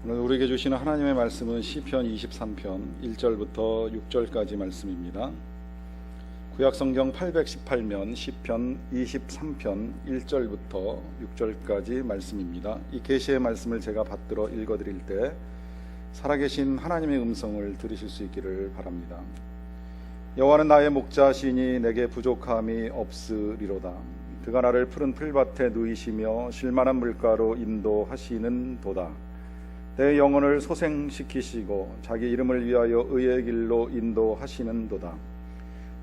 오늘 우리에게 주시는 하나님의 말씀은 시편 23편 1절부터 6절까지 말씀입니다. 구약성경 818면 시편 23편 1절부터 6절까지 말씀입니다. 이 계시의 말씀을 제가 받들어 읽어드릴 때 살아계신 하나님의 음성을 들으실 수 있기를 바랍니다. 여호와는 나의 목자시니 내게 부족함이 없으리로다. 그가 나를 푸른 풀밭에 누이시며 쉴만한 물가로 인도하시는 도다. 내 영혼을 소생시키시고 자기 이름을 위하여 의의 길로 인도하시는 도다.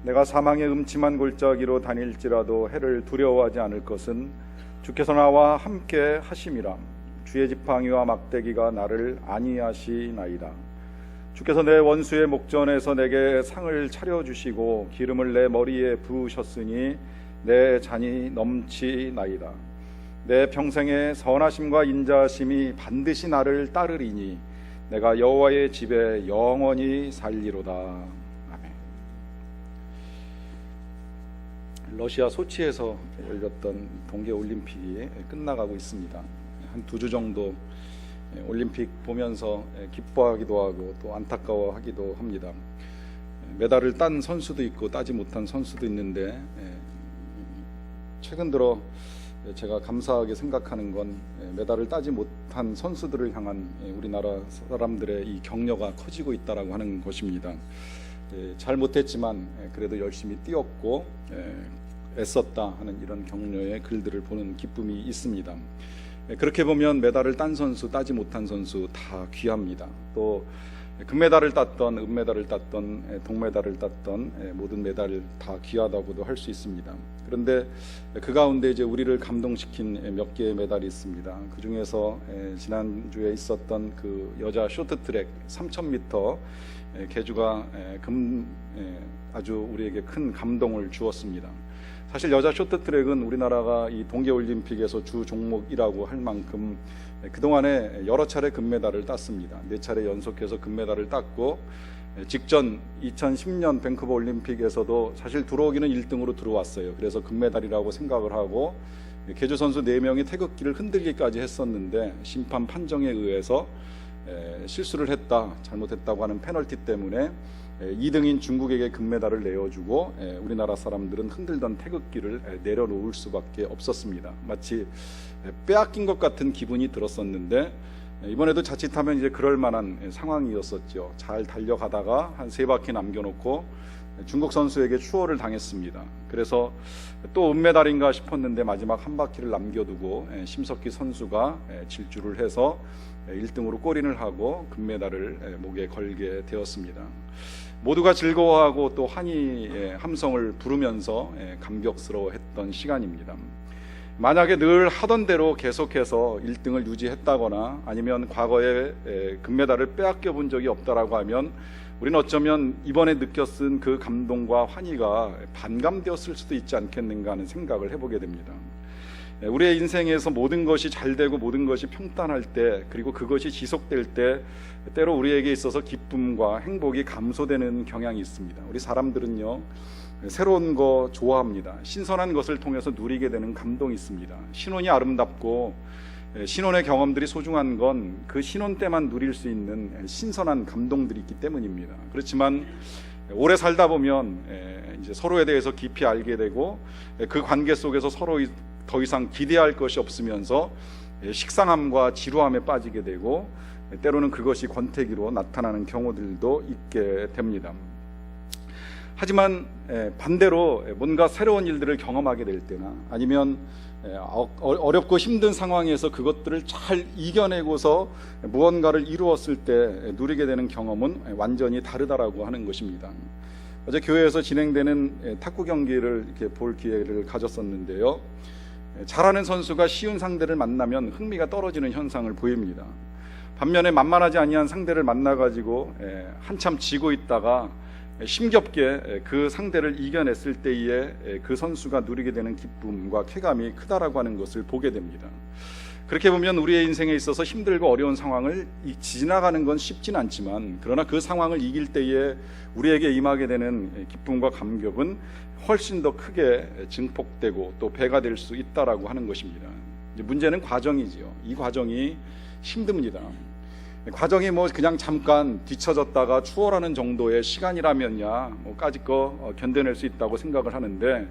내가 사망의 음침한 골짜기로 다닐지라도 해를 두려워하지 않을 것은 주께서 나와 함께 하심이라. 주의 지팡이와 막대기가 나를 안위하시나이다. 주께서 내 원수의 목전에서 내게 상을 차려주시고 기름을 내 머리에 부으셨으니 내 잔이 넘치나이다. 내 평생의 선하심과 인자하심이 반드시 나를 따르리니 내가 여호와의 집에 영원히 살리로다. 아멘. 러시아 소치에서 열렸던 동계올림픽이 끝나가고 있습니다. 한 2주 정도 올림픽 보면서 기뻐하기도 하고 또 안타까워하기도 합니다. 메달을 딴 선수도 있고 따지 못한 선수도 있는데 최근 들어 제가 감사하게 생각하는 건 메달을 따지 못한 선수들을 향한 우리나라 사람들의 이 격려가 커지고 있다라고 하는 것입니다. 잘 못했지만 그래도 열심히 뛰었고 애썼다 하는 이런 격려의 글들을 보는 기쁨이 있습니다. 그렇게 보면 메달을 딴 선수, 따지 못한 선수 다 귀합니다. 또 금메달을 땄던, 은메달을 땄던, 동메달을 땄던 모든 메달 다 귀하다고도 할 수 있습니다. 그런데 그 가운데 이제 우리를 감동시킨 몇 개의 메달이 있습니다. 그 중에서 지난주에 있었던 그 여자 쇼트트랙 3000m 계주가 아주 우리에게 큰 감동을 주었습니다. 사실 여자 쇼트트랙은 우리나라가 이 동계올림픽에서 주 종목이라고 할 만큼 그동안에 여러 차례 금메달을 땄습니다. 4차례 연속해서 금메달을 땄고 직전 2010년 밴쿠버 올림픽에서도 사실 들어오기는 1등으로 들어왔어요. 그래서 금메달이라고 생각을 하고 계주 선수 4명이 태극기를 흔들기까지 했었는데 심판 판정에 의해서 실수를 했다, 잘못했다고 하는 페널티 때문에 2등인 중국에게 금메달을 내어주고 우리나라 사람들은 흔들던 태극기를 내려놓을 수밖에 없었습니다. 마치 빼앗긴 것 같은 기분이 들었었는데 이번에도 자칫하면 이제 그럴 만한 상황이었었죠. 잘 달려가다가 한 3바퀴 남겨놓고 중국 선수에게 추월을 당했습니다. 그래서 또 은메달인가 싶었는데 마지막 한 바퀴를 남겨두고 심석희 선수가 질주를 해서 1등으로 골인을 하고 금메달을 목에 걸게 되었습니다. 모두가 즐거워하고 또 환희의 함성을 부르면서 감격스러워했던 시간입니다. 만약에 늘 하던 대로 계속해서 1등을 유지했다거나 아니면 과거에 금메달을 빼앗겨 본 적이 없다라고 하면 우리는 어쩌면 이번에 느꼈은 그 감동과 환희가 반감되었을 수도 있지 않겠는가 하는 생각을 해보게 됩니다. 우리의 인생에서 모든 것이 잘 되고 모든 것이 평탄할 때, 그리고 그것이 지속될 때 때로 우리에게 있어서 기쁨과 행복이 감소되는 경향이 있습니다. 우리 사람들은요, 새로운 거 좋아합니다. 신선한 것을 통해서 누리게 되는 감동이 있습니다. 신혼이 아름답고 신혼의 경험들이 소중한 건 그 신혼 때만 누릴 수 있는 신선한 감동들이 있기 때문입니다. 그렇지만 오래 살다 보면 이제 서로에 대해서 깊이 알게 되고 그 관계 속에서 서로 더 이상 기대할 것이 없으면서 식상함과 지루함에 빠지게 되고 때로는 그것이 권태기로 나타나는 경우들도 있게 됩니다. 하지만 반대로 뭔가 새로운 일들을 경험하게 될 때나 아니면 어렵고 힘든 상황에서 그것들을 잘 이겨내고서 무언가를 이루었을 때 누리게 되는 경험은 완전히 다르다라고 하는 것입니다. 어제 교회에서 진행되는 탁구 경기를 이렇게 볼 기회를 가졌었는데요. 잘하는 선수가 쉬운 상대를 만나면 흥미가 떨어지는 현상을 보입니다. 반면에 만만하지 아니한 상대를 만나가지고 한참 지고 있다가 힘겹게 그 상대를 이겨냈을 때에 그 선수가 누리게 되는 기쁨과 쾌감이 크다라고 하는 것을 보게 됩니다. 그렇게 보면 우리의 인생에 있어서 힘들고 어려운 상황을 지나가는 건 쉽진 않지만, 그러나 그 상황을 이길 때에 우리에게 임하게 되는 기쁨과 감격은 훨씬 더 크게 증폭되고 또 배가 될 수 있다라고 하는 것입니다. 이제 문제는 과정이지요. 이 과정이 힘듭니다. 과정이 뭐 그냥 잠깐 뒤처졌다가 추월하는 정도의 시간이라면야 뭐까짓 거 견뎌낼 수 있다고 생각을 하는데,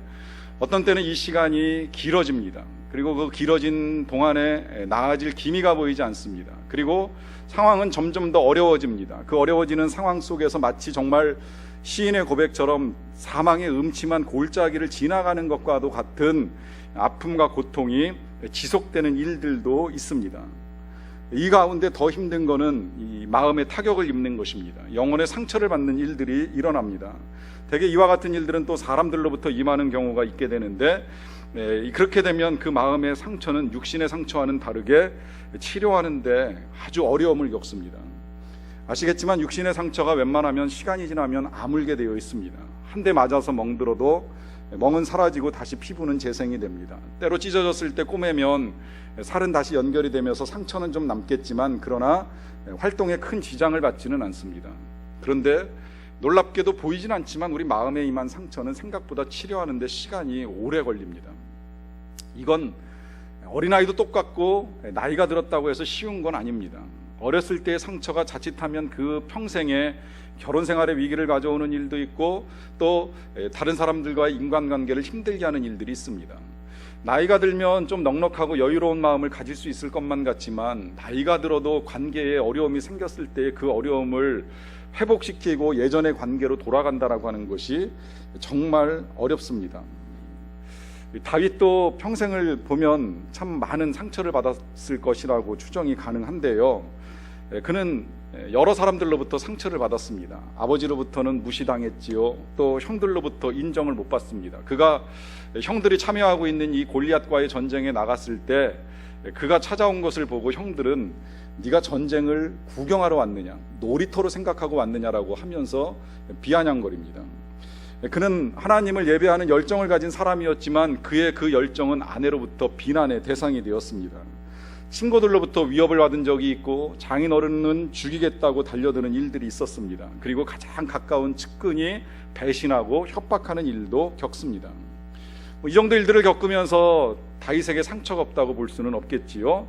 어떤 때는 이 시간이 길어집니다. 그리고 그 길어진 동안에 나아질 기미가 보이지 않습니다. 그리고 상황은 점점 더 어려워집니다. 그 어려워지는 상황 속에서 마치 정말 시인의 고백처럼 사망의 음침한 골짜기를 지나가는 것과도 같은 아픔과 고통이 지속되는 일들도 있습니다. 이 가운데 더 힘든 것은 이 마음의 타격을 입는 것입니다. 영혼의 상처를 받는 일들이 일어납니다. 대개 이와 같은 일들은 또 사람들로부터 임하는 경우가 있게 되는데, 그렇게 되면 그 마음의 상처는 육신의 상처와는 다르게 치료하는데 아주 어려움을 겪습니다. 아시겠지만 육신의 상처가 웬만하면 시간이 지나면 아물게 되어 있습니다. 한 대 맞아서 멍들어도 멍은 사라지고 다시 피부는 재생이 됩니다. 때로 찢어졌을 때 꼬매면 살은 다시 연결이 되면서 상처는 좀 남겠지만, 그러나 활동에 큰 지장을 받지는 않습니다. 그런데 놀랍게도 보이진 않지만 우리 마음에 임한 상처는 생각보다 치료하는데 시간이 오래 걸립니다. 이건 어린아이도 똑같고 나이가 들었다고 해서 쉬운 건 아닙니다. 어렸을 때의 상처가 자칫하면 그 평생에 결혼 생활에 위기를 가져오는 일도 있고, 또 다른 사람들과의 인간관계를 힘들게 하는 일들이 있습니다. 나이가 들면 좀 넉넉하고 여유로운 마음을 가질 수 있을 것만 같지만, 나이가 들어도 관계에 어려움이 생겼을 때 그 어려움을 회복시키고 예전의 관계로 돌아간다라고 하는 것이 정말 어렵습니다. 다윗도 평생을 보면 참 많은 상처를 받았을 것이라고 추정이 가능한데요, 그는 여러 사람들로부터 상처를 받았습니다. 아버지로부터는 무시당했지요. 또 형들로부터 인정을 못 받습니다. 그가 형들이 참여하고 있는 이 골리앗과의 전쟁에 나갔을 때 그가 찾아온 것을 보고 형들은 네가 전쟁을 구경하러 왔느냐, 놀이터로 생각하고 왔느냐라고 하면서 비아냥거립니다. 그는 하나님을 예배하는 열정을 가진 사람이었지만 그의 그 열정은 아내로부터 비난의 대상이 되었습니다. 친구들로부터 위협을 받은 적이 있고, 장인어른은 죽이겠다고 달려드는 일들이 있었습니다. 그리고 가장 가까운 측근이 배신하고 협박하는 일도 겪습니다. 이 정도 일들을 겪으면서 다윗에게 상처가 없다고 볼 수는 없겠지요.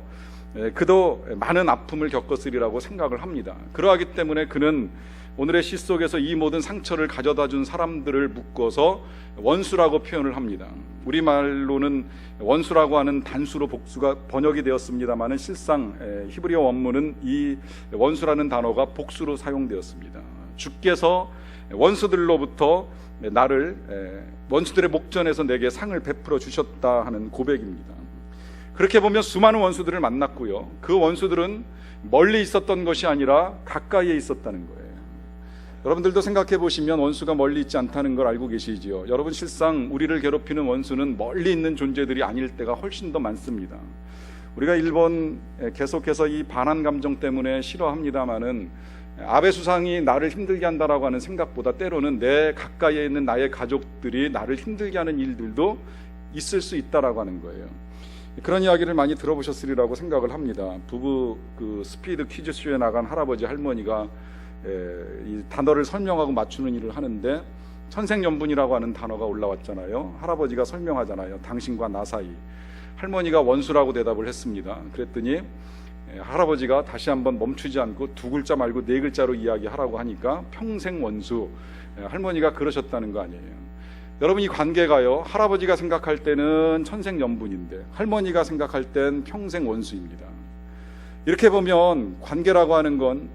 그도 많은 아픔을 겪었으리라고 생각을 합니다. 그러하기 때문에 그는 오늘의 시 속에서 이 모든 상처를 가져다 준 사람들을 묶어서 원수라고 표현을 합니다. 우리말로는 원수라고 하는 단수로 복수가 번역이 되었습니다만, 실상 히브리어 원문은 이 원수라는 단어가 복수로 사용되었습니다. 주께서 원수들로부터 나를, 원수들의 목전에서 내게 상을 베풀어 주셨다 하는 고백입니다. 그렇게 보면 수많은 원수들을 만났고요, 그 원수들은 멀리 있었던 것이 아니라 가까이에 있었다는 거예요. 여러분들도 생각해 보시면 원수가 멀리 있지 않다는 걸 알고 계시지요. 여러분, 실상 우리를 괴롭히는 원수는 멀리 있는 존재들이 아닐 때가 훨씬 더 많습니다. 우리가 일본 계속해서 이 반한 감정 때문에 싫어합니다마는, 아베 수상이 나를 힘들게 한다라고 하는 생각보다 때로는 내 가까이에 있는 나의 가족들이 나를 힘들게 하는 일들도 있을 수 있다라고 하는 거예요. 그런 이야기를 많이 들어보셨으리라고 생각을 합니다. 부부 그 스피드 퀴즈쇼에 나간 할아버지 할머니가 이 단어를 설명하고 맞추는 일을 하는데, 천생연분이라고 하는 단어가 올라왔잖아요. 할아버지가 설명하잖아요. 당신과 나 사이. 할머니가 원수라고 대답을 했습니다. 그랬더니 할아버지가 다시 한번 멈추지 않고 두 글자 말고 네 글자로 이야기하라고 하니까 평생 원수. 할머니가 그러셨다는 거 아니에요. 여러분, 이 관계가요, 할아버지가 생각할 때는 천생연분인데 할머니가 생각할 땐 평생 원수입니다. 이렇게 보면 관계라고 하는 건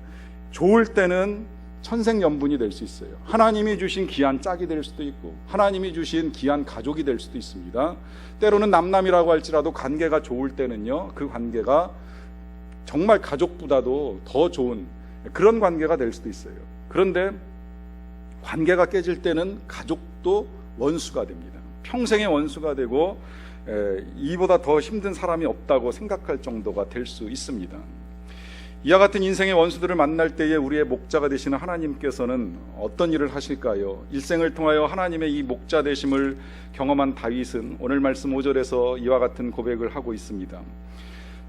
좋을 때는 천생연분이 될 수 있어요. 하나님이 주신 귀한 짝이 될 수도 있고, 하나님이 주신 귀한 가족이 될 수도 있습니다. 때로는 남남이라고 할지라도 관계가 좋을 때는요, 그 관계가 정말 가족보다도 더 좋은 그런 관계가 될 수도 있어요. 그런데 관계가 깨질 때는 가족도 원수가 됩니다. 평생의 원수가 되고, 이보다 더 힘든 사람이 없다고 생각할 정도가 될 수 있습니다. 이와 같은 인생의 원수들을 만날 때에 우리의 목자가 되시는 하나님께서는 어떤 일을 하실까요? 일생을 통하여 하나님의 이 목자 되심을 경험한 다윗은 오늘 말씀 5절에서 이와 같은 고백을 하고 있습니다.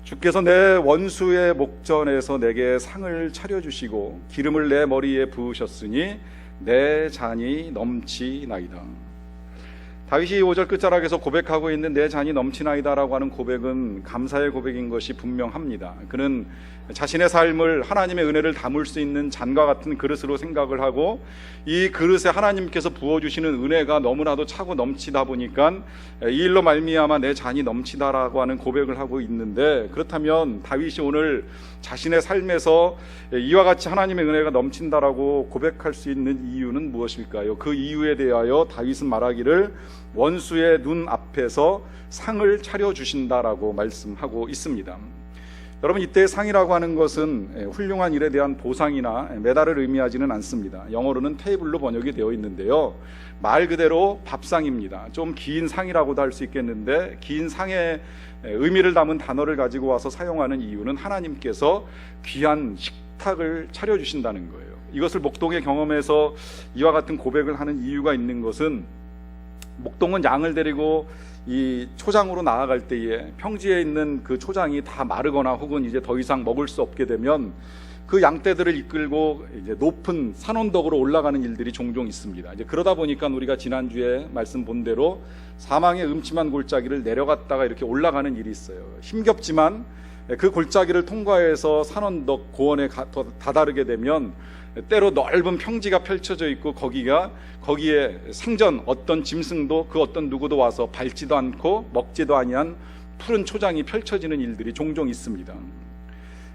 주께서 내 원수의 목전에서 내게 상을 차려주시고 기름을 내 머리에 부으셨으니 내 잔이 넘치나이다. 다윗이 5절 끝자락에서 고백하고 있는 내 잔이 넘치나이다라고 하는 고백은 감사의 고백인 것이 분명합니다. 그는 자신의 삶을 하나님의 은혜를 담을 수 있는 잔과 같은 그릇으로 생각을 하고 이 그릇에 하나님께서 부어주시는 은혜가 너무나도 차고 넘치다 보니까 이 일로 말미암아 내 잔이 넘치다라고 하는 고백을 하고 있는데, 그렇다면 다윗이 오늘 자신의 삶에서 이와 같이 하나님의 은혜가 넘친다라고 고백할 수 있는 이유는 무엇일까요? 그 이유에 대하여 다윗은 말하기를 원수의 눈 앞에서 상을 차려주신다라고 말씀하고 있습니다. 여러분, 이때 상이라고 하는 것은 훌륭한 일에 대한 보상이나 메달을 의미하지는 않습니다. 영어로는 테이블로 번역이 되어 있는데요, 말 그대로 밥상입니다. 좀 긴 상이라고도 할 수 있겠는데, 긴 상의 의미를 담은 단어를 가지고 와서 사용하는 이유는 하나님께서 귀한 식탁을 차려주신다는 거예요. 이것을 목동에 경험해서 이와 같은 고백을 하는 이유가 있는 것은, 목동은 양을 데리고 이 초장으로 나아갈 때에 평지에 있는 그 초장이 다 마르거나 혹은 이제 더 이상 먹을 수 없게 되면 그 양떼들을 이끌고 이제 높은 산 언덕으로 올라가는 일들이 종종 있습니다. 이제 그러다 보니까 우리가 지난주에 말씀 본 대로 사망의 음침한 골짜기를 내려갔다가 이렇게 올라가는 일이 있어요. 힘겹지만 그 골짜기를 통과해서 산 언덕 고원에 다다르게 되면 때로 넓은 평지가 펼쳐져 있고 거기에 생전 어떤 짐승도 그 어떤 누구도 와서 밟지도 않고 먹지도 아니한 푸른 초장이 펼쳐지는 일들이 종종 있습니다.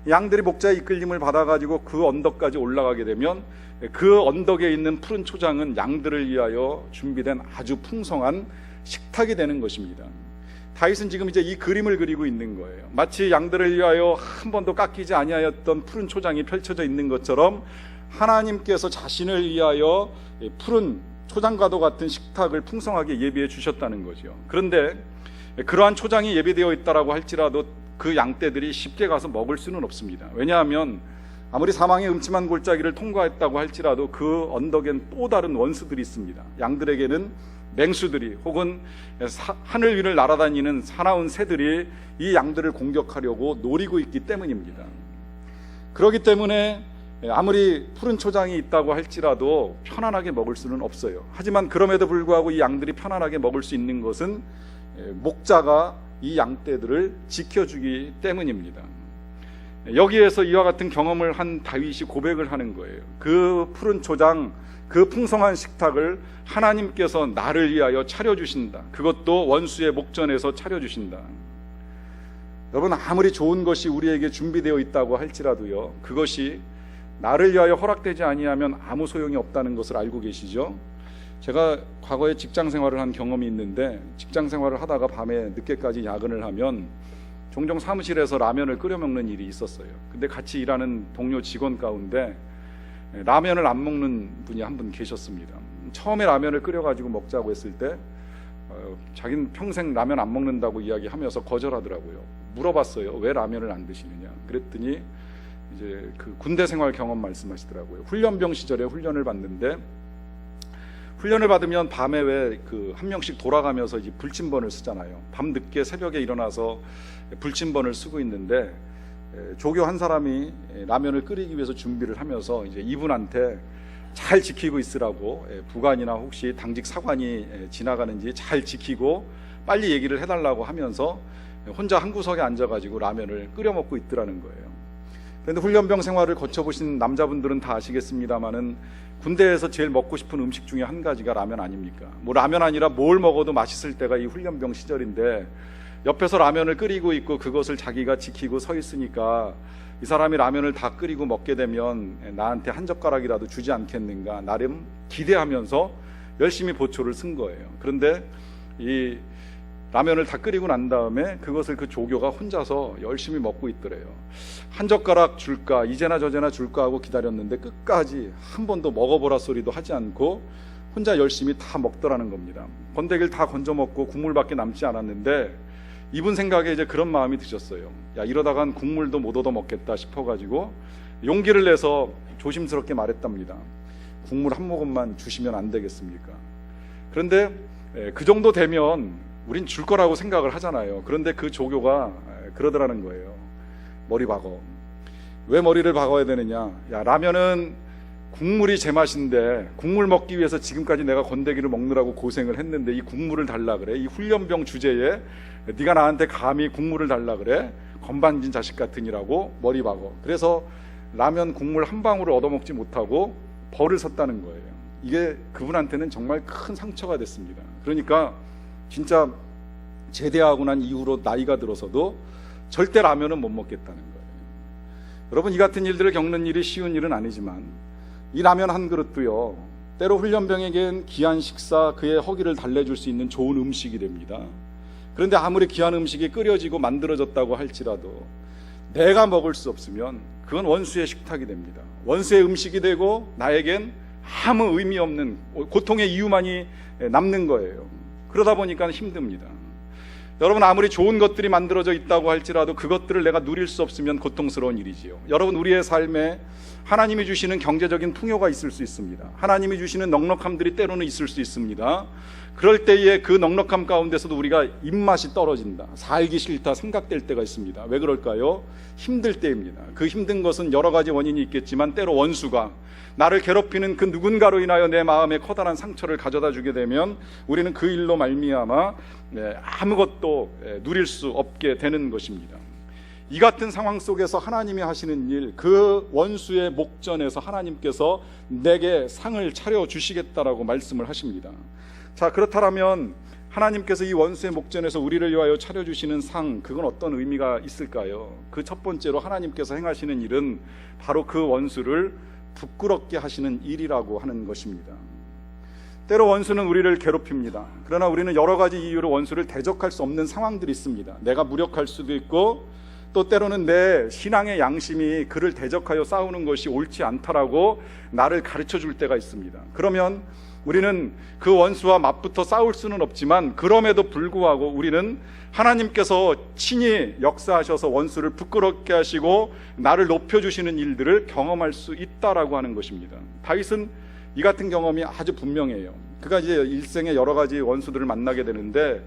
양들이 목자의 이끌림을 받아가지고 그 언덕까지 올라가게 되면 그 언덕에 있는 푸른 초장은 양들을 위하여 준비된 아주 풍성한 식탁이 되는 것입니다. 다윗은 지금 이제 이 그림을 그리고 있는 거예요. 마치 양들을 위하여 한 번도 깎이지 아니하였던 푸른 초장이 펼쳐져 있는 것처럼 하나님께서 자신을 위하여 푸른 초장과도 같은 식탁을 풍성하게 예비해 주셨다는 거죠. 그런데 그러한 초장이 예비되어 있다라고 할지라도 그 양떼들이 쉽게 가서 먹을 수는 없습니다. 왜냐하면 아무리 사망의 음침한 골짜기를 통과했다고 할지라도 그 언덕엔 또 다른 원수들이 있습니다. 양들에게는 맹수들이 혹은 하늘 위를 날아다니는 사나운 새들이 이 양들을 공격하려고 노리고 있기 때문입니다. 그렇기 때문에 아무리 푸른 초장이 있다고 할지라도 편안하게 먹을 수는 없어요. 하지만 그럼에도 불구하고 이 양들이 편안하게 먹을 수 있는 것은 목자가 이 양떼들을 지켜주기 때문입니다. 여기에서 이와 같은 경험을 한 다윗이 고백을 하는 거예요. 그 푸른 초장, 그 풍성한 식탁을 하나님께서 나를 위하여 차려주신다. 그것도 원수의 목전에서 차려주신다. 여러분, 아무리 좋은 것이 우리에게 준비되어 있다고 할지라도요, 그것이 나를 위하여 허락되지 아니하면 아무 소용이 없다는 것을 알고 계시죠? 제가 과거에 직장 생활을 한 경험이 있는데, 직장 생활을 하다가 밤에 늦게까지 야근을 하면 종종 사무실에서 라면을 끓여 먹는 일이 있었어요. 근데 같이 일하는 동료 직원 가운데 라면을 안 먹는 분이 한 분 계셨습니다. 처음에 라면을 끓여가지고 먹자고 했을 때 자기는 평생 라면 안 먹는다고 이야기하면서 거절하더라고요. 물어봤어요. 왜 라면을 안 드시느냐? 그랬더니 이제 그 군대 생활 경험 말씀하시더라고요. 훈련병 시절에 훈련을 받는데, 훈련을 받으면 밤에 왜 그 한 명씩 돌아가면서 이제 불침번을 쓰잖아요. 밤 늦게 새벽에 일어나서 불침번을 쓰고 있는데, 조교 한 사람이 라면을 끓이기 위해서 준비를 하면서 이제 이분한테 잘 지키고 있으라고, 부관이나 혹시 당직 사관이 지나가는지 잘 지키고 빨리 얘기를 해달라고 하면서 혼자 한 구석에 앉아가지고 라면을 끓여 먹고 있더라는 거예요. 그런데 훈련병 생활을 거쳐보신 남자분들은 다 아시겠습니다만은 군대에서 제일 먹고 싶은 음식 중에 한 가지가 라면 아닙니까? 뭐 라면 아니라 뭘 먹어도 맛있을 때가 이 훈련병 시절인데, 옆에서 라면을 끓이고 있고 그것을 자기가 지키고 서 있으니까 이 사람이 라면을 다 끓이고 먹게 되면 나한테 한 젓가락이라도 주지 않겠는가, 나름 기대하면서 열심히 보초를 쓴 거예요. 그런데 이 라면을 다 끓이고 난 다음에 그것을 그 조교가 혼자서 열심히 먹고 있더래요. 한 젓가락 줄까, 이제나 저제나 줄까 하고 기다렸는데 끝까지 한 번도 먹어보라 소리도 하지 않고 혼자 열심히 다 먹더라는 겁니다. 건더기를 다 건져 먹고 국물밖에 남지 않았는데, 이분 생각에 이제 그런 마음이 드셨어요. 야, 이러다간 국물도 못 얻어 먹겠다 싶어가지고 용기를 내서 조심스럽게 말했답니다. 국물 한 모금만 주시면 안 되겠습니까? 그런데 그 정도 되면 우린 줄 거라고 생각을 하잖아요. 그런데 그 조교가 그러더라는 거예요. 머리 박어. 왜 머리를 박아야 되느냐? 야, 라면은 국물이 제맛인데 국물 먹기 위해서 지금까지 내가 건더기를 먹느라고 고생을 했는데 이 국물을 달라 그래? 이 훈련병 주제에 네가 나한테 감히 국물을 달라 그래? 건반진 자식 같으니라고 머리 박어. 그래서 라면 국물 한 방울을 얻어먹지 못하고 벌을 섰다는 거예요. 이게 그분한테는 정말 큰 상처가 됐습니다. 그러니까 진짜 제대하고 난 이후로 나이가 들어서도 절대 라면은 못 먹겠다는 거예요. 여러분, 이 같은 일들을 겪는 일이 쉬운 일은 아니지만 이 라면 한 그릇도요, 때로 훈련병에겐 귀한 식사, 그의 허기를 달래줄 수 있는 좋은 음식이 됩니다. 그런데 아무리 귀한 음식이 끓여지고 만들어졌다고 할지라도 내가 먹을 수 없으면 그건 원수의 식탁이 됩니다. 원수의 음식이 되고 나에겐 아무 의미 없는 고통의 이유만이 남는 거예요. 그러다 보니까 힘듭니다. 여러분, 아무리 좋은 것들이 만들어져 있다고 할지라도 그것들을 내가 누릴 수 없으면 고통스러운 일이지요. 여러분, 우리의 삶에 하나님이 주시는 경제적인 풍요가 있을 수 있습니다. 하나님이 주시는 넉넉함들이 때로는 있을 수 있습니다. 그럴 때에 그 넉넉함 가운데서도 우리가 입맛이 떨어진다, 살기 싫다 생각될 때가 있습니다. 왜 그럴까요? 힘들 때입니다. 그 힘든 것은 여러 가지 원인이 있겠지만 때로 원수가 나를 괴롭히는 그 누군가로 인하여 내 마음에 커다란 상처를 가져다 주게 되면 우리는 그 일로 말미암아 아무것도 누릴 수 없게 되는 것입니다. 이 같은 상황 속에서 하나님이 하시는 일, 그 원수의 목전에서 하나님께서 내게 상을 차려주시겠다라고 말씀을 하십니다. 자, 그렇다면 하나님께서 이 원수의 목전에서 우리를 위하여 차려주시는 상, 그건 어떤 의미가 있을까요? 그 첫 번째로 하나님께서 행하시는 일은 바로 그 원수를 부끄럽게 하시는 일이라고 하는 것입니다. 때로 원수는 우리를 괴롭힙니다. 그러나 우리는 여러 가지 이유로 원수를 대적할 수 없는 상황들이 있습니다. 내가 무력할 수도 있고, 또 때로는 내 신앙의 양심이 그를 대적하여 싸우는 것이 옳지 않다라고 나를 가르쳐 줄 때가 있습니다. 그러면 우리는 그 원수와 맞붙어 싸울 수는 없지만, 그럼에도 불구하고 우리는 하나님께서 친히 역사하셔서 원수를 부끄럽게 하시고 나를 높여주시는 일들을 경험할 수 있다라고 하는 것입니다. 다윗은 이 같은 경험이 아주 분명해요. 그가 이제 일생에 여러 가지 원수들을 만나게 되는데,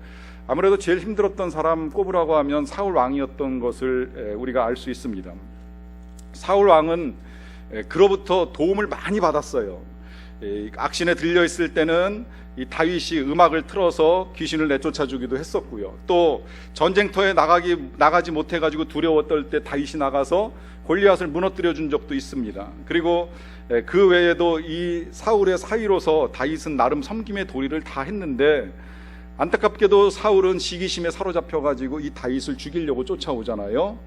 아무래도 제일 힘들었던 사람 꼽으라고 하면 사울 왕이었던 것을 우리가 알 수 있습니다. 사울 왕은 그로부터 도움을 많이 받았어요. 악신에 들려 있을 때는 이 다윗이 음악을 틀어서 귀신을 내쫓아 주기도 했었고요. 또 전쟁터에 나가지 못해 가지고 두려웠던 때 다윗이 나가서 골리앗을 무너뜨려 준 적도 있습니다. 그리고 그 외에도 이 사울의 사이로서 다윗은 나름 섬김의 도리를 다 했는데, 안타깝게도 사울은 시기심에 사로잡혀 가지고 이 다윗을 죽이려고 쫓아오잖아요.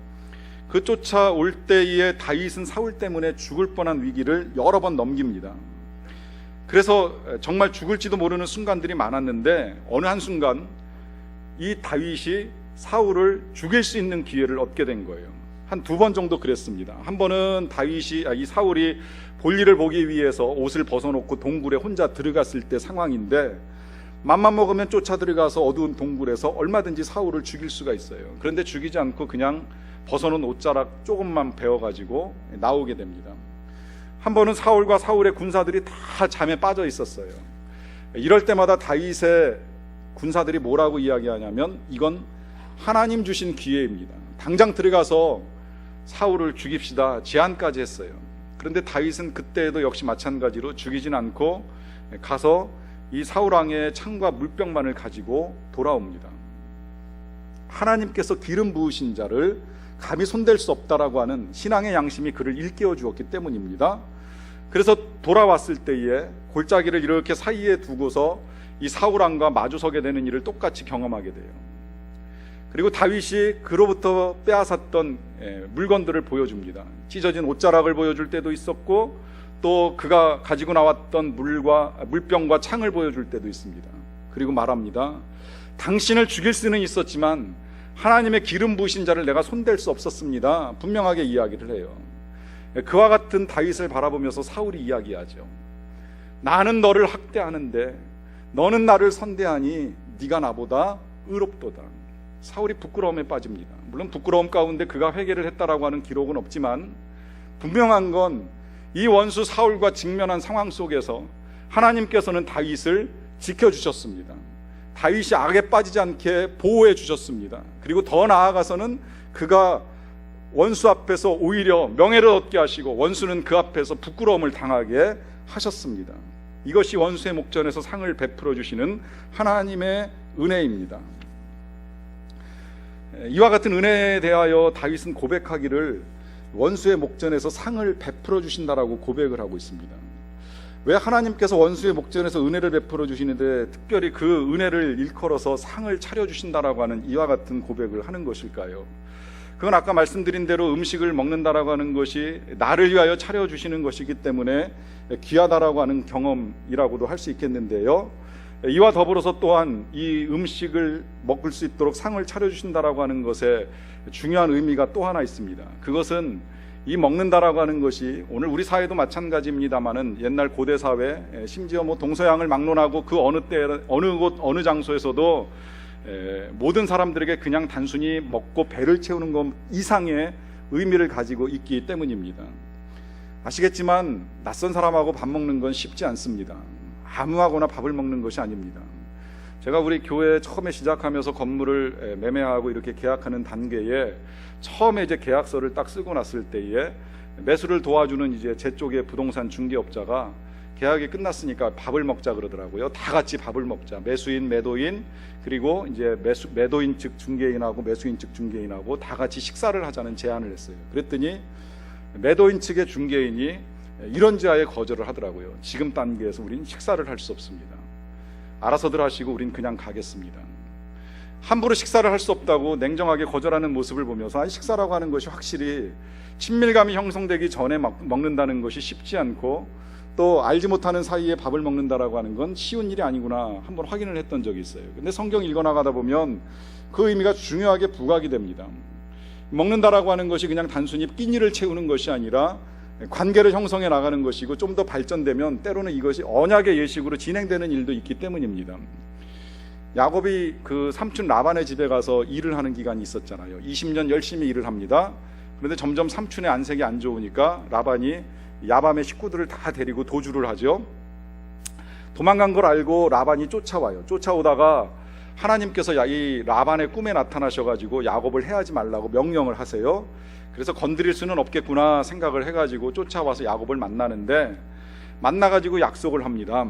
그 쫓아올 때에 다윗은 사울 때문에 죽을 뻔한 위기를 여러 번 넘깁니다. 그래서 정말 죽을지도 모르는 순간들이 많았는데, 어느 한순간 이 다윗이 사울을 죽일 수 있는 기회를 얻게 된 거예요. 한 2번 정도 그랬습니다. 한 번은 이 사울이 볼일을 보기 위해서 옷을 벗어놓고 동굴에 혼자 들어갔을 때 상황인데, 맘만 먹으면 쫓아 들어가서 어두운 동굴에서 얼마든지 사울을 죽일 수가 있어요. 그런데 죽이지 않고 그냥 벗어놓은 옷자락 조금만 베어가지고 나오게 됩니다. 한 번은 사울과 사울의 군사들이 다 잠에 빠져 있었어요. 이럴 때마다 다윗의 군사들이 뭐라고 이야기하냐면, 이건 하나님 주신 기회입니다. 당장 들어가서 사울을 죽입시다 제안까지 했어요. 그런데 다윗은 그때에도 역시 마찬가지로 죽이진 않고 가서 이 사울 왕의 창과 물병만을 가지고 돌아옵니다. 하나님께서 기름 부으신 자를 감히 손댈 수 없다라고 하는 신앙의 양심이 그를 일깨워 주었기 때문입니다. 그래서 돌아왔을 때에 골짜기를 이렇게 사이에 두고서 이 사울 왕과 마주서게 되는 일을 똑같이 경험하게 돼요. 그리고 다윗이 그로부터 빼앗았던 물건들을 보여줍니다. 찢어진 옷자락을 보여줄 때도 있었고, 또 그가 가지고 나왔던 물병과 창을 보여줄 때도 있습니다. 그리고 말합니다. 당신을 죽일 수는 있었지만 하나님의 기름 부으신 자를 내가 손댈 수 없었습니다. 분명하게 이야기를 해요. 그와 같은 다윗을 바라보면서 사울이 이야기하죠. 나는 너를 학대하는데 너는 나를 선대하니 네가 나보다 의롭도다. 사울이 부끄러움에 빠집니다. 물론 부끄러움 가운데 그가 회개를 했다라고 하는 기록은 없지만, 분명한 건 이 원수 사울과 직면한 상황 속에서 하나님께서는 다윗을 지켜주셨습니다. 다윗이 악에 빠지지 않게 보호해 주셨습니다. 그리고 더 나아가서는 그가 원수 앞에서 오히려 명예를 얻게 하시고 원수는 그 앞에서 부끄러움을 당하게 하셨습니다. 이것이 원수의 목전에서 상을 베풀어 주시는 하나님의 은혜입니다. 이와 같은 은혜에 대하여 다윗은 고백하기를 원수의 목전에서 상을 베풀어 주신다라고 고백을 하고 있습니다. 왜 하나님께서 원수의 목전에서 은혜를 베풀어 주시는데 특별히 그 은혜를 일컬어서 상을 차려 주신다라고 하는 이와 같은 고백을 하는 것일까요? 그건 아까 말씀드린 대로 음식을 먹는다라고 하는 것이 나를 위하여 차려 주시는 것이기 때문에 귀하다라고 하는 경험이라고도 할 수 있겠는데요. 이와 더불어서 또한 이 음식을 먹을 수 있도록 상을 차려 주신다라고 하는 것에 중요한 의미가 또 하나 있습니다. 그것은 이 먹는다라고 하는 것이 오늘 우리 사회도 마찬가지입니다만은 옛날 고대 사회, 심지어 동서양을 막론하고 그 어느 때 어느 곳 어느 장소에서도 모든 사람들에게 그냥 단순히 먹고 배를 채우는 것 이상의 의미를 가지고 있기 때문입니다. 아시겠지만 낯선 사람하고 밥 먹는 건 쉽지 않습니다. 아무하고나 밥을 먹는 것이 아닙니다. 제가 우리 교회 처음에 시작하면서 건물을 매매하고 이렇게 계약하는 단계에 처음에 이제 계약서를 딱 쓰고 났을 때에 매수를 도와주는 이제 제 쪽의 부동산 중개업자가 계약이 끝났으니까 밥을 먹자 그러더라고요. 다 같이 밥을 먹자. 매수인, 매도인, 그리고 이제 매도인 측 중개인하고 매수인 측 중개인하고 다 같이 식사를 하자는 제안을 했어요. 그랬더니 매도인 측의 중개인이 이런지하에 거절을 하더라고요. 지금 단계에서 우린 식사를 할 수 없습니다. 알아서들 하시고 우린 그냥 가겠습니다. 함부로 식사를 할 수 없다고 냉정하게 거절하는 모습을 보면서 식사라고 하는 것이 확실히 친밀감이 형성되기 전에 먹는다는 것이 쉽지 않고 또 알지 못하는 사이에 밥을 먹는다라고 하는 건 쉬운 일이 아니구나 한번 확인을 했던 적이 있어요. 근데 성경 읽어나가다 보면 그 의미가 중요하게 부각이 됩니다. 먹는다라고 하는 것이 그냥 단순히 끼니를 채우는 것이 아니라 관계를 형성해 나가는 것이고 좀 더 발전되면 때로는 이것이 언약의 예식으로 진행되는 일도 있기 때문입니다. 야곱이 그 삼촌 라반의 집에 가서 일을 하는 기간이 있었잖아요. 20년 열심히 일을 합니다. 그런데 점점 삼촌의 안색이 안 좋으니까 라반이 야밤에 식구들을 다 데리고 도주를 하죠. 도망간 걸 알고 라반이 쫓아와요. 쫓아오다가 하나님께서 이 라반의 꿈에 나타나셔가지고 야곱을 해하지 말라고 명령을 하세요. 그래서 건드릴 수는 없겠구나 생각을 해가지고 쫓아와서 야곱을 만나는데 만나가지고 약속을 합니다.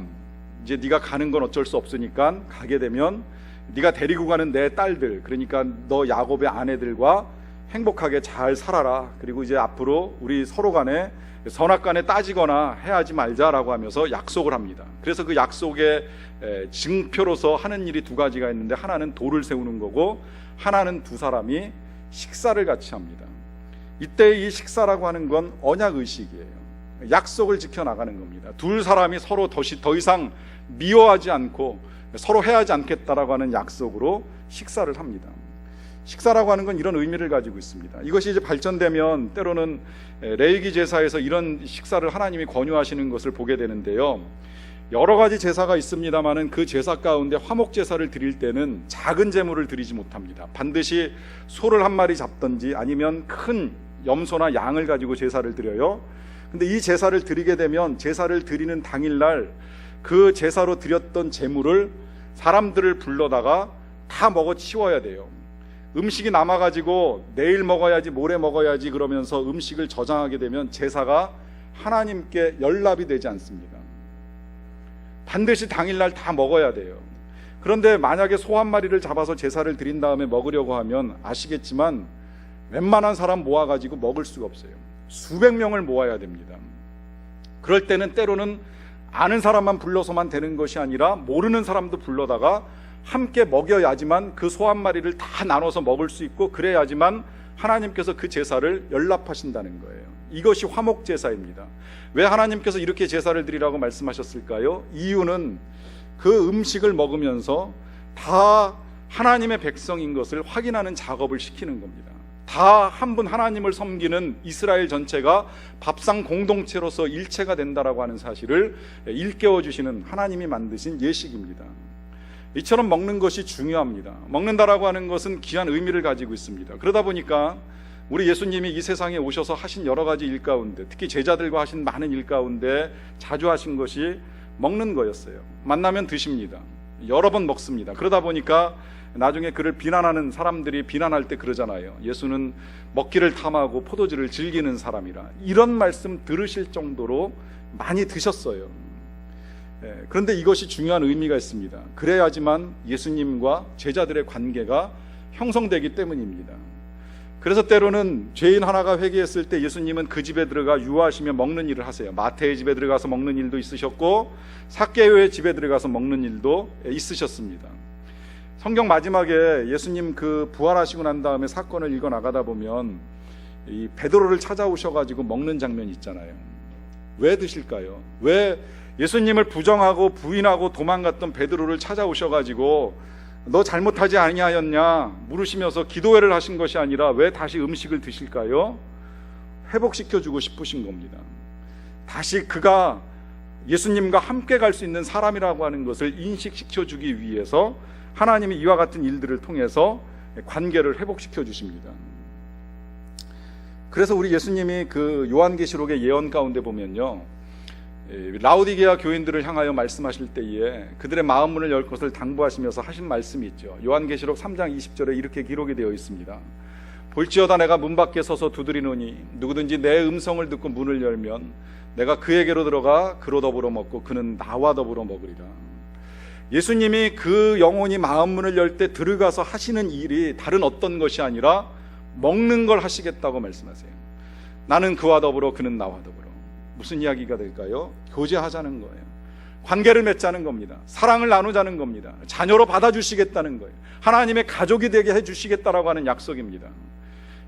이제 네가 가는 건 어쩔 수 없으니까 가게 되면 네가 데리고 가는 내 딸들, 그러니까 너 야곱의 아내들과 행복하게 잘 살아라. 그리고 이제 앞으로 우리 서로 간에 선악간에 따지거나 해하지 말자라고 하면서 약속을 합니다. 그래서 그 약속의 증표로서 하는 일이 두 가지가 있는데 하나는 돌을 세우는 거고 하나는 두 사람이 식사를 같이 합니다. 이때 이 식사라고 하는 건 언약의식이에요. 약속을 지켜나가는 겁니다. 둘 사람이 서로 더 이상 미워하지 않고 서로 해하지 않겠다라고 하는 약속으로 식사를 합니다. 식사라고 하는 건 이런 의미를 가지고 있습니다. 이것이 이제 발전되면 때로는 레위기 제사에서 이런 식사를 하나님이 권유하시는 것을 보게 되는데요. 여러 가지 제사가 있습니다만은 그 제사 가운데 화목 제사를 드릴 때는 작은 제물을 드리지 못합니다. 반드시 소를 한 마리 잡든지 아니면 큰 염소나 양을 가지고 제사를 드려요. 근데 이 제사를 드리게 되면 제사를 드리는 당일날 그 제사로 드렸던 제물을 사람들을 불러다가 다 먹어 치워야 돼요. 음식이 남아가지고 내일 먹어야지 모레 먹어야지 그러면서 음식을 저장하게 되면 제사가 하나님께 연락이 되지 않습니다. 반드시 당일날 다 먹어야 돼요. 그런데 만약에 소 한 마리를 잡아서 제사를 드린 다음에 먹으려고 하면 아시겠지만 웬만한 사람 모아가지고 먹을 수가 없어요. 수백 명을 모아야 됩니다. 그럴 때는 때로는 아는 사람만 불러서만 되는 것이 아니라 모르는 사람도 불러다가 함께 먹여야지만 그 소 한 마리를 다 나눠서 먹을 수 있고 그래야지만 하나님께서 그 제사를 연락하신다는 거예요. 이것이 화목 제사입니다. 왜 하나님께서 이렇게 제사를 드리라고 말씀하셨을까요? 이유는 그 음식을 먹으면서 다 하나님의 백성인 것을 확인하는 작업을 시키는 겁니다. 다 한 분 하나님을 섬기는 이스라엘 전체가 밥상 공동체로서 일체가 된다라고 하는 사실을 일깨워 주시는 하나님이 만드신 예식입니다. 이처럼 먹는 것이 중요합니다. 먹는다라고 하는 것은 귀한 의미를 가지고 있습니다. 그러다 보니까 우리 예수님이 이 세상에 오셔서 하신 여러 가지 일 가운데 특히 제자들과 하신 많은 일 가운데 자주 하신 것이 먹는 거였어요. 만나면 드십니다. 여러 번 먹습니다. 그러다 보니까 나중에 그를 비난하는 사람들이 비난할 때 그러잖아요. 예수는 먹기를 탐하고 포도주를 즐기는 사람이라. 이런 말씀 들으실 정도로 많이 드셨어요. 그런데 이것이 중요한 의미가 있습니다. 그래야지만 예수님과 제자들의 관계가 형성되기 때문입니다. 그래서 때로는 죄인 하나가 회개했을 때 예수님은 그 집에 들어가 유하시며 먹는 일을 하세요. 마태의 집에 들어가서 먹는 일도 있으셨고 삭개오의 집에 들어가서 먹는 일도 있으셨습니다. 성경 마지막에 예수님 그 부활하시고 난 다음에 사건을 읽어 나가다 보면 이 베드로를 찾아오셔가지고 먹는 장면이 있잖아요. 왜 드실까요? 왜 예수님을 부정하고 부인하고 도망갔던 베드로를 찾아오셔가지고 너 잘못하지 아니하였냐 물으시면서 기도회를 하신 것이 아니라 왜 다시 음식을 드실까요? 회복시켜주고 싶으신 겁니다. 다시 그가 예수님과 함께 갈 수 있는 사람이라고 하는 것을 인식시켜주기 위해서 하나님이 이와 같은 일들을 통해서 관계를 회복시켜 주십니다. 그래서 우리 예수님이 그 요한계시록의 예언 가운데 보면요, 라오디게아 교인들을 향하여 말씀하실 때에 그들의 마음 문을 열 것을 당부하시면서 하신 말씀이 있죠. 요한계시록 3장 20절에 이렇게 기록이 되어 있습니다. 볼지어다 내가 문 밖에 서서 두드리노니 누구든지 내 음성을 듣고 문을 열면 내가 그에게로 들어가 그로 더불어 먹고 그는 나와 더불어 먹으리라. 예수님이 그 영혼이 마음 문을 열 때 들어가서 하시는 일이 다른 어떤 것이 아니라 먹는 걸 하시겠다고 말씀하세요. 나는 그와 더불어 그는 나와 더불어. 무슨 이야기가 될까요? 교제하자는 거예요. 관계를 맺자는 겁니다. 사랑을 나누자는 겁니다. 자녀로 받아주시겠다는 거예요. 하나님의 가족이 되게 해주시겠다라고 하는 약속입니다.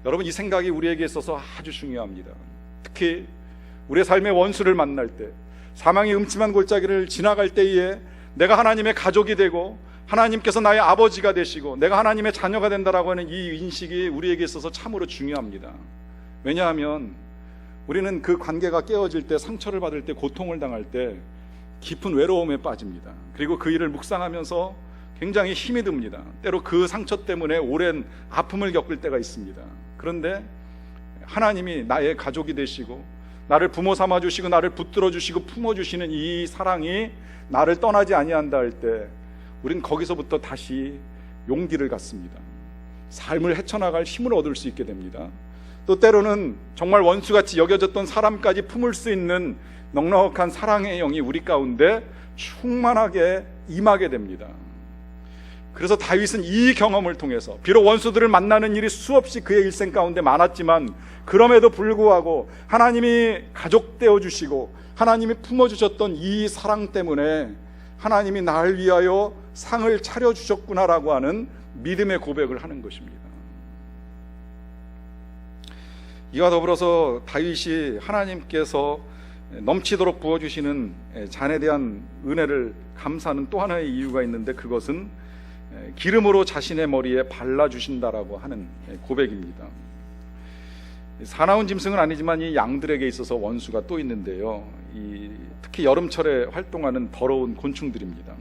여러분, 이 생각이 우리에게 있어서 아주 중요합니다. 특히 우리의 삶의 원수를 만날 때, 사망의 음침한 골짜기를 지나갈 때에 내가 하나님의 가족이 되고 하나님께서 나의 아버지가 되시고 내가 하나님의 자녀가 된다라고 하는 이 인식이 우리에게 있어서 참으로 중요합니다. 왜냐하면 우리는 그 관계가 깨어질 때, 상처를 받을 때, 고통을 당할 때 깊은 외로움에 빠집니다. 그리고 그 일을 묵상하면서 굉장히 힘이 듭니다. 때로 그 상처 때문에 오랜 아픔을 겪을 때가 있습니다. 그런데 하나님이 나의 가족이 되시고 나를 부모 삼아 주시고 나를 붙들어 주시고 품어 주시는 이 사랑이 나를 떠나지 아니한다 할 때 우린 거기서부터 다시 용기를 갖습니다. 삶을 헤쳐나갈 힘을 얻을 수 있게 됩니다. 또 때로는 정말 원수같이 여겨졌던 사람까지 품을 수 있는 넉넉한 사랑의 영이 우리 가운데 충만하게 임하게 됩니다. 그래서 다윗은 이 경험을 통해서 비록 원수들을 만나는 일이 수없이 그의 일생 가운데 많았지만 그럼에도 불구하고 하나님이 가족 되어주시고 하나님이 품어주셨던 이 사랑 때문에 하나님이 나를 위하여 상을 차려주셨구나라고 하는 믿음의 고백을 하는 것입니다. 이와 더불어서 다윗이 하나님께서 넘치도록 부어주시는 잔에 대한 은혜를 감사하는 또 하나의 이유가 있는데 그것은 기름으로 자신의 머리에 발라주신다라고 하는 고백입니다. 사나운 짐승은 아니지만 이 양들에게 있어서 원수가 또 있는데요, 특히 여름철에 활동하는 더러운 곤충들입니다.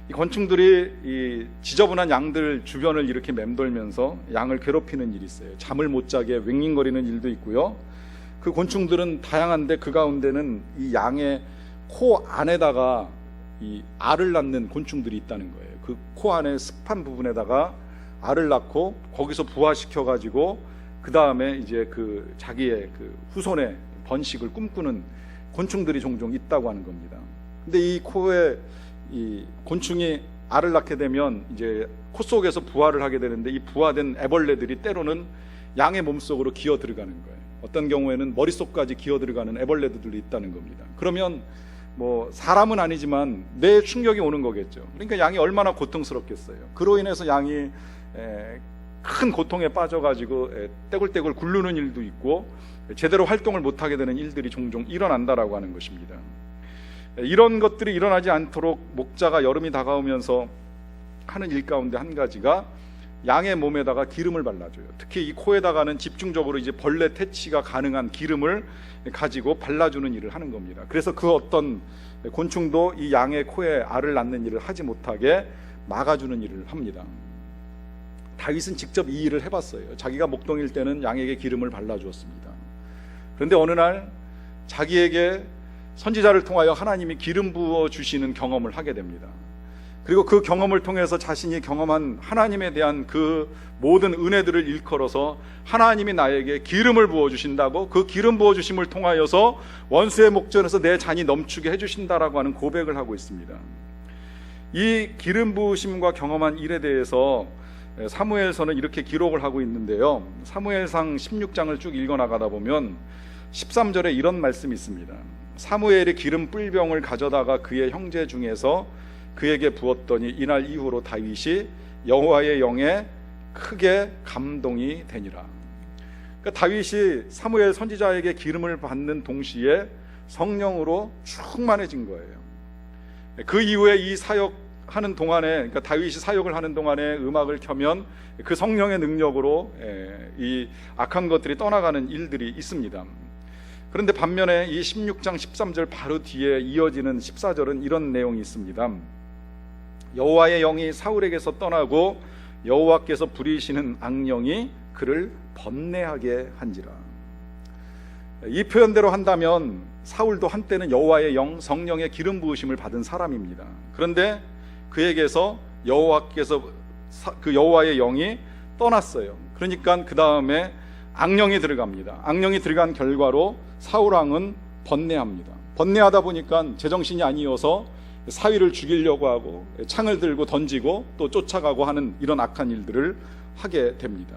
이 곤충들이 이 지저분한 양들 주변을 이렇게 맴돌면서 양을 괴롭히는 일이 있어요. 잠을 못 자게 웽웽거리는 일도 있고요. 그 곤충들은 다양한데 그 가운데는 이 양의 코 안에다가 이 알을 낳는 곤충들이 있다는 거예요. 그 코 안에 습한 부분에다가 알을 낳고 거기서 부화시켜 가지고 그 다음에 이제 그 자기의 그 후손의 번식을 꿈꾸는 곤충들이 종종 있다고 하는 겁니다. 근데 이 코에 이 곤충이 알을 낳게 되면 이제 코 속에서 부화를 하게 되는데 이 부화된 애벌레들이 때로는 양의 몸속으로 기어 들어가는 거예요. 어떤 경우에는 머릿속까지 기어 들어가는 애벌레들이 있다는 겁니다. 그러면 뭐 사람은 아니지만 뇌에 충격이 오는 거겠죠. 그러니까 양이 얼마나 고통스럽겠어요. 그로 인해서 양이 큰 고통에 빠져가지고 떼굴떼굴 굴르는 일도 있고 제대로 활동을 못하게 되는 일들이 종종 일어난다라고 하는 것입니다. 이런 것들이 일어나지 않도록 목자가 여름이 다가오면서 하는 일 가운데 한 가지가 양의 몸에다가 기름을 발라줘요. 특히 이 코에다가는 집중적으로 이제 벌레 퇴치가 가능한 기름을 가지고 발라주는 일을 하는 겁니다. 그래서 그 어떤 곤충도 이 양의 코에 알을 낳는 일을 하지 못하게 막아주는 일을 합니다. 다윗은 직접 이 일을 해봤어요. 자기가 목동일 때는 양에게 기름을 발라주었습니다. 그런데 어느 날 자기에게 선지자를 통하여 하나님이 기름 부어주시는 경험을 하게 됩니다. 그리고 그 경험을 통해서 자신이 경험한 하나님에 대한 그 모든 은혜들을 일컬어서 하나님이 나에게 기름을 부어주신다고, 그 기름 부어주심을 통하여서 원수의 목전에서 내 잔이 넘치게 해주신다라고 하는 고백을 하고 있습니다. 이 기름 부으심과 경험한 일에 대해서 사무엘서는 이렇게 기록을 하고 있는데요, 사무엘상 16장을 쭉 읽어나가다 보면 13절에 이런 말씀이 있습니다. 사무엘이 기름 뿔병을 가져다가 그의 형제 중에서 그에게 부었더니 이날 이후로 다윗이 여호와의 영에 크게 감동이 되니라. 그러니까 다윗이 사무엘 선지자에게 기름을 받는 동시에 성령으로 충만해진 거예요. 그 이후에 이 사역하는 동안에, 그러니까 다윗이 사역을 하는 동안에 음악을 켜면 그 성령의 능력으로 이 악한 것들이 떠나가는 일들이 있습니다. 그런데 반면에 이 16장 13절 바로 뒤에 이어지는 14절은 이런 내용이 있습니다. 여호와의 영이 사울에게서 떠나고 여호와께서 부리시는 악령이 그를 번뇌하게 한지라. 이 표현대로 한다면 사울도 한때는 여호와의 영, 성령의 기름 부으심을 받은 사람입니다. 그런데 그에게서 여호와께서 그 여호와의 영이 떠났어요. 그러니까 그 다음에 악령이 들어갑니다. 악령이 들어간 결과로 사울 왕은 번뇌합니다. 번뇌하다 보니까 제정신이 아니어서 사위를 죽이려고 하고 창을 들고 던지고 또 쫓아가고 하는 이런 악한 일들을 하게 됩니다.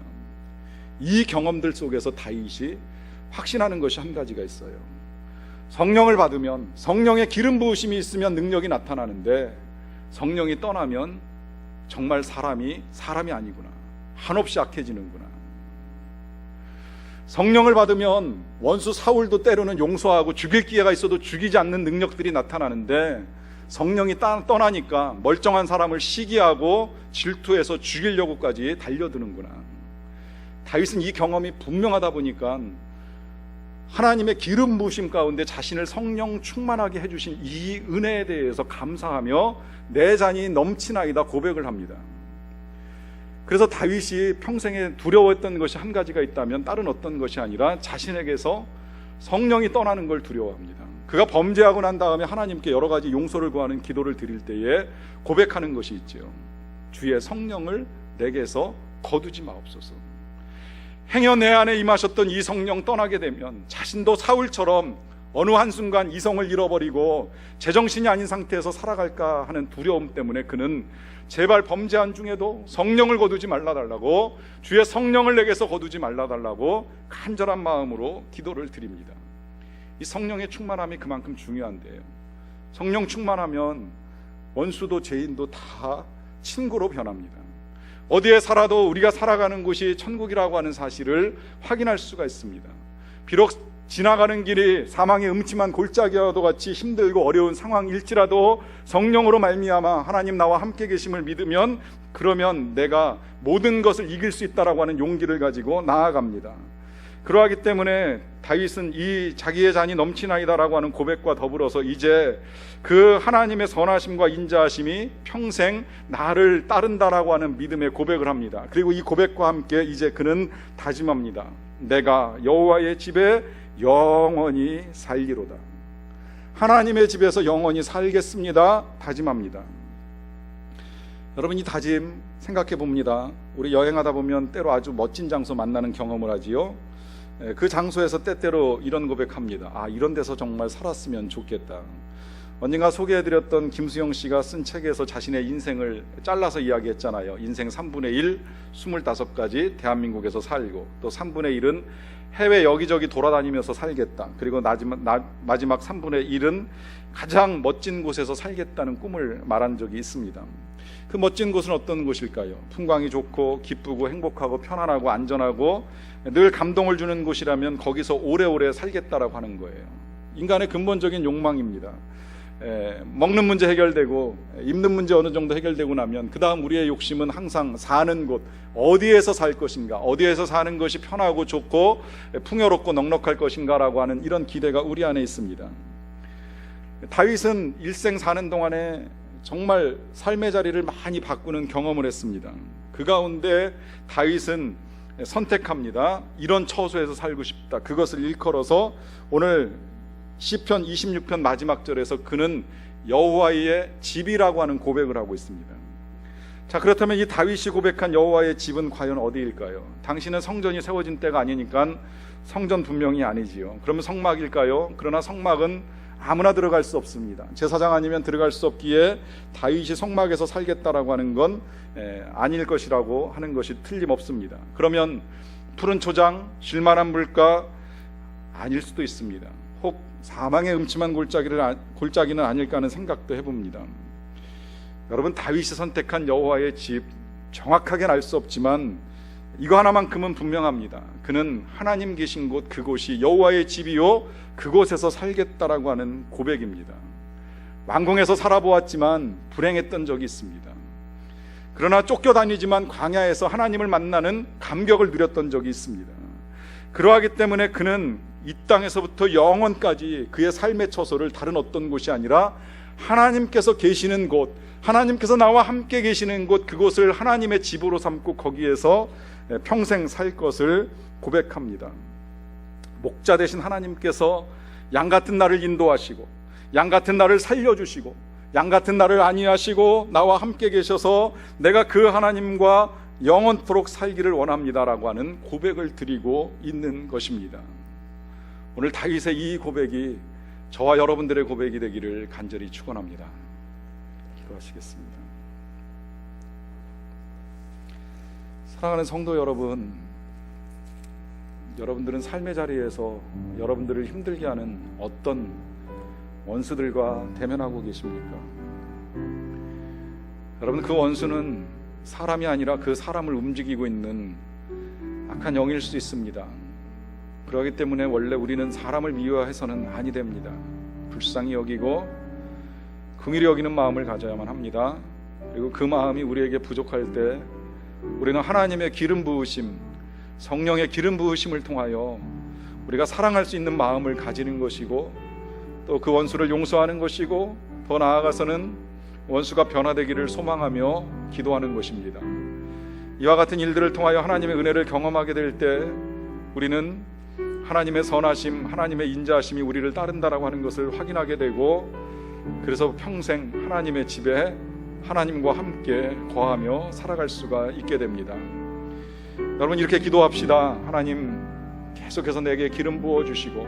이 경험들 속에서 다윗이 확신하는 것이 한 가지가 있어요. 성령을 받으면, 성령의 기름 부으심이 있으면 능력이 나타나는데 성령이 떠나면 정말 사람이 아니구나, 한없이 악해지는구나. 성령을 받으면 원수 사울도 때로는 용서하고 죽일 기회가 있어도 죽이지 않는 능력들이 나타나는데 성령이 떠나니까 멀쩡한 사람을 시기하고 질투해서 죽이려고까지 달려드는구나. 다윗은 이 경험이 분명하다 보니까 하나님의 기름 부으심 가운데 자신을 성령 충만하게 해주신 이 은혜에 대해서 감사하며 내 잔이 넘치나이다 고백을 합니다. 그래서 다윗이 평생에 두려워했던 것이 한 가지가 있다면 다른 어떤 것이 아니라 자신에게서 성령이 떠나는 걸 두려워합니다. 그가 범죄하고 난 다음에 하나님께 여러 가지 용서를 구하는 기도를 드릴 때에 고백하는 것이 있죠. 주의 성령을 내게서 거두지 마옵소서. 행여 내 안에 임하셨던 이 성령 떠나게 되면 자신도 사울처럼 어느 한순간 이성을 잃어버리고 제정신이 아닌 상태에서 살아갈까 하는 두려움 때문에 그는 제발 범죄한 중에도 성령을 거두지 말라달라고, 주의 성령을 내게서 거두지 말라달라고 간절한 마음으로 기도를 드립니다. 이 성령의 충만함이 그만큼 중요한데요, 성령 충만하면 원수도 죄인도 다 친구로 변합니다. 어디에 살아도 우리가 살아가는 곳이 천국이라고 하는 사실을 확인할 수가 있습니다. 비록 지나가는 길이 사망의 음침한 골짜기와도 같이 힘들고 어려운 상황일지라도 성령으로 말미암아 하나님 나와 함께 계심을 믿으면, 그러면 내가 모든 것을 이길 수 있다라고 하는 용기를 가지고 나아갑니다. 그러하기 때문에 다윗은 이 자기의 잔이 넘치나이다라고 하는 고백과 더불어서 이제 그 하나님의 선하심과 인자하심이 평생 나를 따른다라고 하는 믿음의 고백을 합니다. 그리고 이 고백과 함께 이제 그는 다짐합니다. 내가 여호와의 집에 영원히 살리로다. 하나님의 집에서 영원히 살겠습니다. 다짐합니다. 여러분, 이 다짐 생각해 봅니다. 우리 여행하다 보면 때로 아주 멋진 장소 만나는 경험을 하지요. 그 장소에서 때때로 이런 고백합니다. 아, 이런 데서 정말 살았으면 좋겠다. 언젠가 소개해드렸던 김수영 씨가 쓴 책에서 자신의 인생을 잘라서 이야기했잖아요. 인생 3분의 1, 25가지 대한민국에서 살고, 또 3분의 1은 해외 여기저기 돌아다니면서 살겠다. 그리고 마지막 3분의 1은 가장 멋진 곳에서 살겠다는 꿈을 말한 적이 있습니다. 그 멋진 곳은 어떤 곳일까요? 풍광이 좋고 기쁘고 행복하고 편안하고 안전하고 늘 감동을 주는 곳이라면 거기서 오래오래 살겠다라고 하는 거예요. 인간의 근본적인 욕망입니다. 먹는 문제 해결되고 입는 문제 어느 정도 해결되고 나면 그 다음 우리의 욕심은 항상 사는 곳, 어디에서 살 것인가, 어디에서 사는 것이 편하고 좋고 풍요롭고 넉넉할 것인가 라고 하는 이런 기대가 우리 안에 있습니다. 다윗은 일생 사는 동안에 정말 삶의 자리를 많이 바꾸는 경험을 했습니다. 그 가운데 다윗은 선택합니다. 이런 처소에서 살고 싶다. 그것을 일컬어서 오늘 시편 26편 마지막 절에서 그는 여호와의 집이라고 하는 고백을 하고 있습니다. 자, 그렇다면 이 다윗이 고백한 여호와의 집은 과연 어디일까요? 당신은 성전이 세워진 때가 아니니까 성전 분명히 아니지요. 그러면 성막일까요? 그러나 성막은 아무나 들어갈 수 없습니다. 제사장 아니면 들어갈 수 없기에 다윗이 성막에서 살겠다라고 하는 건 아닐 것이라고 하는 것이 틀림없습니다. 그러면 푸른 초장, 쉴만한 물가 아닐 수도 있습니다. 혹 사망의 음침한 골짜기는 아닐까 하는 생각도 해봅니다. 여러분, 다윗이 선택한 여호와의 집, 정확하게는 알 수 없지만 이거 하나만큼은 분명합니다. 그는 하나님 계신 곳, 그곳이 여호와의 집이요 그곳에서 살겠다라고 하는 고백입니다. 왕궁에서 살아보았지만 불행했던 적이 있습니다. 그러나 쫓겨다니지만 광야에서 하나님을 만나는 감격을 누렸던 적이 있습니다. 그러하기 때문에 그는 이 땅에서부터 영원까지 그의 삶의 처소를 다른 어떤 곳이 아니라 하나님께서 계시는 곳, 하나님께서 나와 함께 계시는 곳, 그곳을 하나님의 집으로 삼고 거기에서 평생 살 것을 고백합니다. 목자 되신 하나님께서 양 같은 나를 인도하시고 양 같은 나를 살려주시고 양 같은 나를 안위하시고 나와 함께 계셔서 내가 그 하나님과 영원토록 살기를 원합니다라고 하는 고백을 드리고 있는 것입니다. 오늘 다윗의 이 고백이 저와 여러분들의 고백이 되기를 간절히 축원합니다. 기도하시겠습니다. 사랑하는 성도 여러분, 여러분들은 삶의 자리에서 여러분들을 힘들게 하는 어떤 원수들과 대면하고 계십니까? 여러분, 그 원수는 사람이 아니라 그 사람을 움직이고 있는 악한 영일 수 있습니다. 그렇기 때문에 원래 우리는 사람을 미워해서는 아니 됩니다. 불쌍히 여기고 긍휼히 여기는 마음을 가져야만 합니다. 그리고 그 마음이 우리에게 부족할 때 우리는 하나님의 기름 부으심, 성령의 기름 부으심을 통하여 우리가 사랑할 수 있는 마음을 가지는 것이고 또 그 원수를 용서하는 것이고 더 나아가서는 원수가 변화되기를 소망하며 기도하는 것입니다. 이와 같은 일들을 통하여 하나님의 은혜를 경험하게 될 때 우리는 하나님의 선하심, 하나님의 인자하심이 우리를 따른다라고 하는 것을 확인하게 되고 그래서 평생 하나님의 집에 하나님과 함께 거하며 살아갈 수가 있게 됩니다. 여러분, 이렇게 기도합시다. 하나님, 계속해서 내게 기름 부어주시고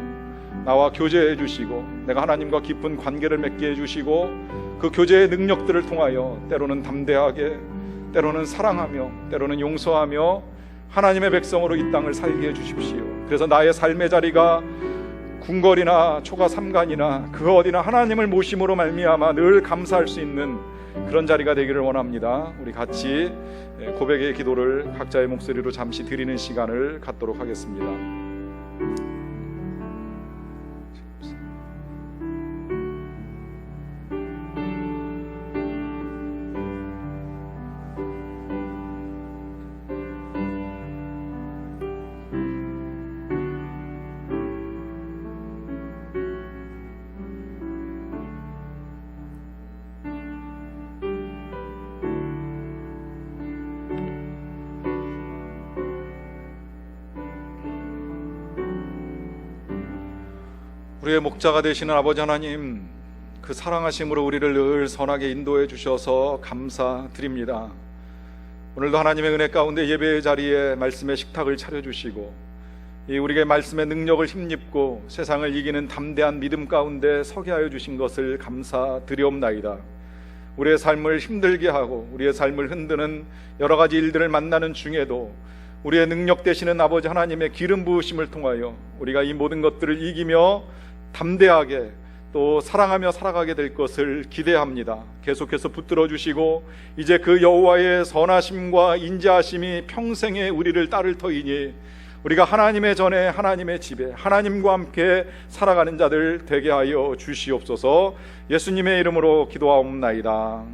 나와 교제해 주시고 내가 하나님과 깊은 관계를 맺게 해주시고 그 교제의 능력들을 통하여 때로는 담대하게, 때로는 사랑하며, 때로는 용서하며 하나님의 백성으로 이 땅을 살게 해주십시오. 그래서 나의 삶의 자리가 궁궐이나 초가 삼간이나 그 어디나 하나님을 모심으로 말미암아 늘 감사할 수 있는 그런 자리가 되기를 원합니다. 우리 같이 고백의 기도를 각자의 목소리로 잠시 드리는 시간을 갖도록 하겠습니다. 우리의 목자가 되시는 아버지 하나님, 그 사랑하심으로 우리를 늘 선하게 인도해 주셔서 감사드립니다. 오늘도 하나님의 은혜 가운데 예배의 자리에 말씀의 식탁을 차려주시고 이 우리에게 말씀의 능력을 힘입고 세상을 이기는 담대한 믿음 가운데 서게 하여 주신 것을 감사드리옵나이다. 우리의 삶을 힘들게 하고 우리의 삶을 흔드는 여러 가지 일들을 만나는 중에도 우리의 능력 되시는 아버지 하나님의 기름 부으심을 통하여 우리가 이 모든 것들을 이기며 담대하게 또 사랑하며 살아가게 될 것을 기대합니다. 계속해서 붙들어 주시고 이제 그 여호와의 선하심과 인자하심이 평생에 우리를 따를 터이니 우리가 하나님의 전에 하나님의 집에 하나님과 함께 살아가는 자들 되게 하여 주시옵소서. 예수님의 이름으로 기도하옵나이다.